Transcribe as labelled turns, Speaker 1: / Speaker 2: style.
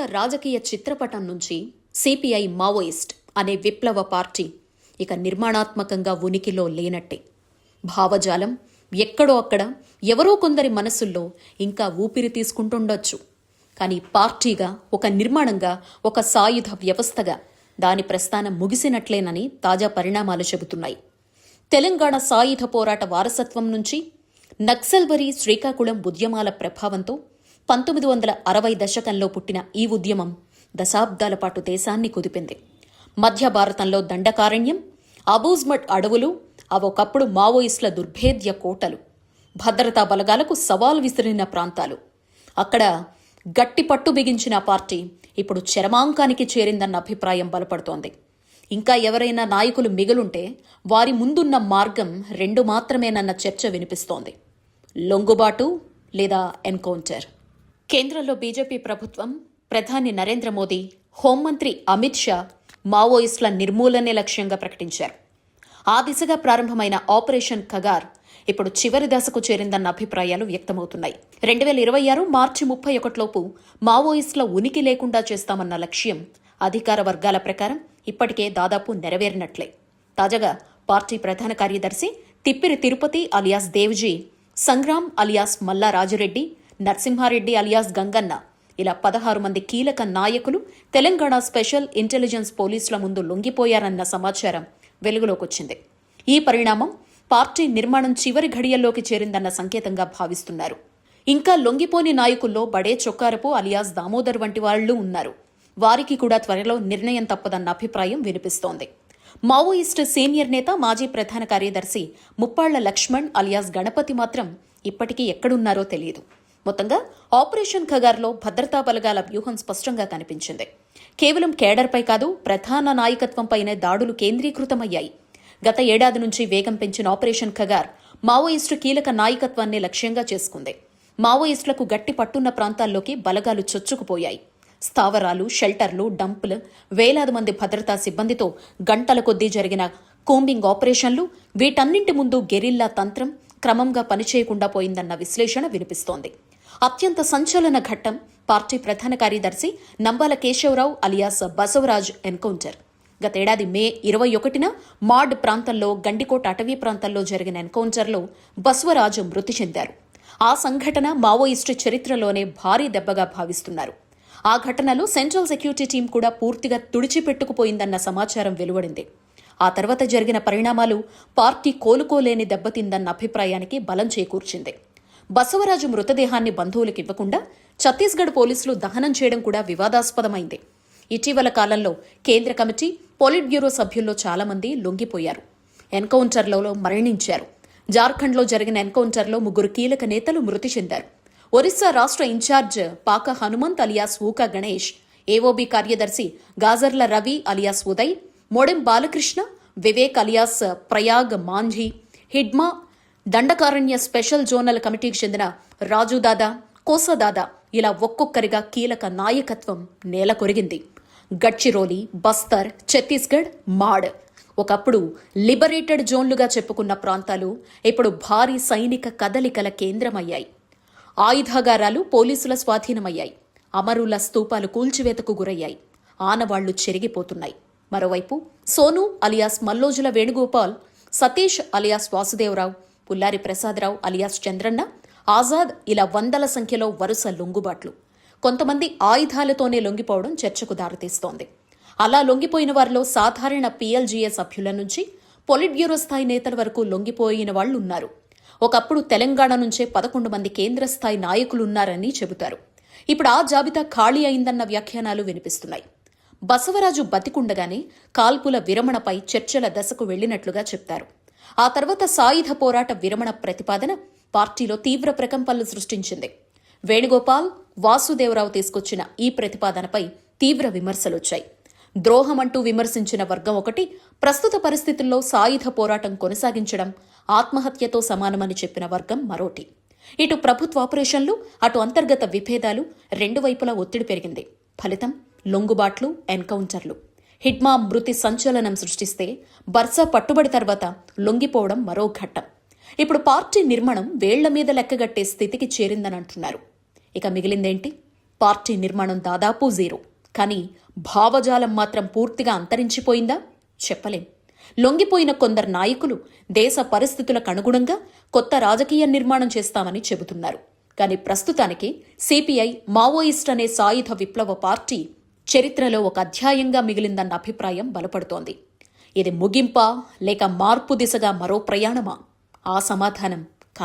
Speaker 1: భారత రాజకీయ చిత్రపటం నుంచి సిపిఐ మావోయిస్ట్ అనే విప్లవ పార్టీ ఇక నిర్మాణాత్మకంగా ఉనికిలో లేనట్టే. భావజాలం ఎక్కడో అక్కడ ఎవరో కొందరి మనసుల్లో ఇంకా ఊపిరి తీసుకుంటుండొచ్చు. కానీ పార్టీగా, ఒక నిర్మాణంగా, ఒక సాయుధ వ్యవస్థగా దాని ప్రస్థానం ముగిసినట్లేనని తాజా పరిణామాలు చెబుతున్నాయి. తెలంగాణ సాయుధ పోరాట వారసత్వం నుంచి నక్సల్బరీ, శ్రీకాకుళం ఉద్యమాల ప్రభావంతో 1960 దశకంలో పుట్టిన ఈ ఉద్యమం దశాబ్దాల పాటు దేశాన్ని కుదిపింది. మధ్య భారతంలో దండకారణ్యం, అబూజ్మడ్ అడవులు అవొకప్పుడు మావోయిస్టుల దుర్భేద్య కోటలు, భద్రతా బలగాలకు సవాల్ విసిరిన ప్రాంతాలు. అక్కడ గట్టి పట్టు బిగించిన పార్టీ ఇప్పుడు చరమాంకానికి చేరిందన్న అభిప్రాయం బలపడుతోంది. ఇంకా ఎవరైనా నాయకులు మిగులుంటే వారి ముందున్న మార్గం 2 మాత్రమేనన్న చర్చ వినిపిస్తోంది: లొంగుబాటు లేదా ఎన్కౌంటర్. కేంద్రంలో బీజేపీ ప్రభుత్వం, ప్రధాని నరేంద్ర మోదీ, హోంమంత్రి అమిత్ షా మావోయిస్టుల నిర్మూలనే లక్ష్యంగా ప్రకటించారు. ఆ దిశగా ప్రారంభమైన ఆపరేషన్ ఖగార్ ఇప్పుడు చివరి దశకు చేరిందన్న అభిప్రాయాలు వ్యక్తమవుతున్నాయి. 2026 మార్చి 31లోపు మావోయిస్టుల ఉనికి లేకుండా చేస్తామన్న లక్ష్యం అధికార వర్గాల ప్రకారం ఇప్పటికే దాదాపు నెరవేరినట్లే. తాజాగా పార్టీ ప్రధాన కార్యదర్శి తిప్పిరి తిరుపతి అలియాస్ దేవ్జీ, సంగ్రామ్ అలియాస్ మల్లా రాజురెడ్డి, నరసింహారెడ్డి అలియాస్ గంగన్న ఇలా 16 మంది కీలక నాయకులు తెలంగాణ స్పెషల్ ఇంటెలిజెన్స్ పోలీసుల ముందు లొంగిపోయారన్న సమాచారం వెలుగులోకొచ్చింది. ఈ పరిణామం పార్టీ నిర్మాణం చివరి ఘడియల్లోకి చేరిందన్న సంకేతంగా భావిస్తున్నారు. ఇంకా లొంగిపోని నాయకుల్లో బడే చొక్కారపు అలియాస్ దామోదర్ వంటి వాళ్లు ఉన్నారు. వారికి కూడా త్వరలో నిర్ణయం తప్పదన్న అభిప్రాయం వినిపిస్తోంది. మావోయిస్టు సీనియర్ నేత, మాజీ ప్రధాన కార్యదర్శి ముప్పాళ్ల లక్ష్మణ్ అలియాస్ గణపతి మాత్రం ఇప్పటికీ ఎక్కడున్నారో తెలియదు. మొత్తంగా ఆపరేషన్ ఖగార్లో భద్రతా బలగాల వ్యూహం స్పష్టంగా కనిపించింది. కేవలం కేడర్పై కాదు, ప్రధాన నాయకత్వంపైనే దాడులు కేంద్రీకృతమయ్యాయి. గత ఏడాది నుంచి వేగం పెంచిన ఆపరేషన్ ఖగార్ మావోయిస్టు కీలక నాయకత్వాన్ని లక్ష్యంగా చేసుకుంది. మావోయిస్టులకు గట్టి పట్టున్న ప్రాంతాల్లోకి బలగాలు చొచ్చుకుపోయాయి. స్థావరాలు, షెల్టర్లు, డంపులు, వేలాది మంది భద్రతా సిబ్బందితో గంటల కొద్దీ జరిగిన కోంబింగ్ ఆపరేషన్లు, వీటన్నింటి ముందు గెరిల్లా తంత్రం క్రమంగా పనిచేయకుండా పోయిందన్న విశ్లేషణ వినిపిస్తోంది. అత్యంత సంచలన ఘట్టం పార్టీ ప్రధాన కార్యదర్శి నంబాల కేశవరావు అలియాస్ బసవరాజ్ ఎన్కౌంటర్. గతేడాది మే 21న మాడ్ ప్రాంతంలో, గండికోట అటవీ ప్రాంతంలో జరిగిన ఎన్కౌంటర్లో బసవరాజు మృతి చెందారు. ఆ సంఘటన మావోయిస్టు చరిత్రలోనే భారీ దెబ్బగా భావిస్తున్నారు. ఆ ఘటనలో సెంట్రల్ సెక్యూరిటీ టీం కూడా పూర్తిగా తుడిచిపెట్టుకుపోయిందన్న సమాచారం వెలువడింది. ఆ తర్వాత జరిగిన పరిణామాలు పార్టీ కోలుకోలేని దెబ్బతిందన్న అభిప్రాయానికి బలం చేకూర్చింది. బసవరాజు మృతదేహాన్ని బంధువులకు ఇవ్వకుండా ఛత్తీస్గఢ్ పోలీసులు దహనం చేయడం కూడా వివాదాస్పదమైంది. ఇటీవల కాలంలో కేంద్ర కమిటీ, పోలిట్ బ్యూరో సభ్యుల్లో చాలా మంది లొంగిపోయారు, ఎన్కౌంటర్లలో మరణించారు. జార్ఖండ్లో జరిగిన ఎన్కౌంటర్లో 3 కీలక నేతలు మృతి చెందారు. ఒరిస్సా రాష్ట్ర ఇన్ఛార్జ్ పాక హనుమంత్ అలియాస్ ఊకా గణేష్, ఏఓబీ కార్యదర్శి Gajarla Ravi alias Uday, modem Balakrishna, Vivek alias Prayag Manjhi, Hidma Dandakaranya special zonal కమిటీకి చెందిన రాజుదాదా, కోసదాదా ఇలా ఒక్కొక్కరిగా కీలక నాయకత్వం నేల కొరిగింది. గడ్చిరోలి, బస్తర్, ఛత్తీస్గఢ్, మాడ్ ఒకప్పుడు లిబరేటెడ్ జోన్లుగా చెప్పుకున్న ప్రాంతాలు ఇప్పుడు భారీ సైనిక కదలికల కేంద్రమయ్యాయి. ఆయుధాగారాలు పోలీసుల స్వాధీనమయ్యాయి. అమరుల స్తూపాలు కూల్చివేతకు గురయ్యాయి. ఆనవాళ్లు చెరిగిపోతున్నాయి. మరోవైపు Sonu alias Mallojula Venugopal, Satish alias Vasudevarao, Pullari Prasadarao alias Chandranna, Azad ఇలా వందల సంఖ్యలో వరుస లొంగుబాట్లు. కొంతమంది ఆయుధాలతోనే లొంగిపోవడం చర్చకు దారితీస్తోంది. అలా లొంగిపోయిన వారిలో సాధారణ పీఎల్జీఏ సభ్యుల నుంచి పొలిట్ బ్యూరో స్థాయి నేతల వరకు లొంగిపోయిన వాళ్లు ఉన్నారు. ఒకప్పుడు తెలంగాణ నుంచే 11 మంది కేంద్ర స్థాయి నాయకులున్నారని చెబుతారు. ఇప్పుడు ఆ జాబితా ఖాళీ అయిందన్న వ్యాఖ్యానాలు వినిపిస్తున్నాయి. బసవరాజు బతికుండగానే కాల్పుల విరమణపై చర్చల దశకు వెళ్లినట్లుగా చెప్తారు. ఆ తర్వాత సాయుధ పోరాట విరమణ ప్రతిపాదన పార్టీలో తీవ్ర ప్రకంపనలు సృష్టించింది. వేణుగోపాల్, వాసుదేవరావు తీసుకొచ్చిన ఈ ప్రతిపాదనపై తీవ్ర విమర్శలొచ్చాయి. ద్రోహమంటూ విమర్శించిన వర్గం ఒకటి, ప్రస్తుత పరిస్థితుల్లో సాయుధ పోరాటం కొనసాగించడం ఆత్మహత్యతో సమానమని చెప్పిన వర్గం మరోటి. ఇటు ప్రభుత్వ ఆపరేషన్లు, అటు అంతర్గత విభేదాలు, 2 వైపులా ఒత్తిడి పెరిగింది. ఫలితం లొంగుబాట్లు, ఎన్కౌంటర్లు. హిడ్మా మృతి సంచలనం సృష్టిస్తే బర్సా పట్టుబడి తర్వాత లొంగిపోవడం మరో ఘట్టం. ఇప్పుడు పార్టీ నిర్మాణం వేళ్ల మీద లెక్కగట్టే స్థితికి చేరిందని అంటున్నారు. ఇక మిగిలిందేంటి? పార్టీ నిర్మాణం దాదాపు జీరో. కానీ భావజాలం మాత్రం పూర్తిగా అంతరించిపోయిందా? చెప్పలేం. లొంగిపోయిన కొందరు నాయకులు దేశ పరిస్థితులకు అనుగుణంగా కొత్త రాజకీయ నిర్మాణం చేస్తామని చెబుతున్నారు. కానీ ప్రస్తుతానికి సిపిఐ మావోయిస్ట్ అనే సాయుధ విప్లవ పార్టీ చరిత్రలో ఒక అధ్యాయంగా మిగిలిందన్న అభిప్రాయం బలపడుతోంది. ఇది ముగింపా లేక మార్పు దిశగా మరో ప్రయాణమా? ఆ సమాధానం